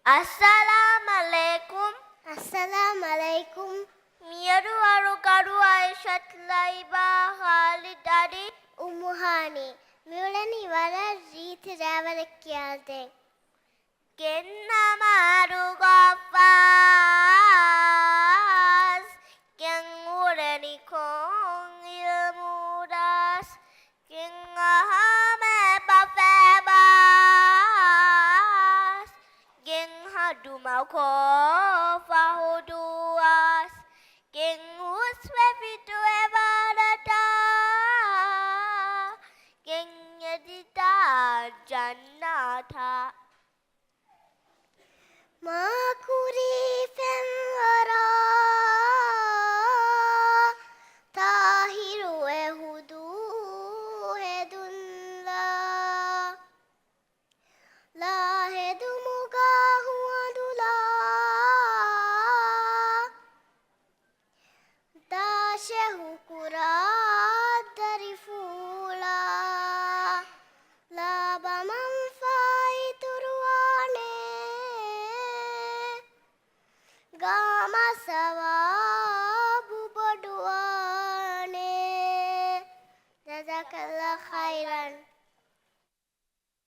Assalamualaikum. Assalamualaikum. Miyaru aru karu Aishat Laiba Khalid Adi Umuhani. Miulani wala Riti Ravana Kyalden. Kennamaru Gafas Kengurani Kong Ilmudas Kengahame Pafebas Kenghadumau Fahuduas Kenghuswefitu Evadata Kenyadita Jannata Makuri fenwara Tahiru ehudu hedunla La hedumuga huadula Dashehu kuraddarifula La bamanfai turuane Gama sawabu boduane Jazakallah khairan.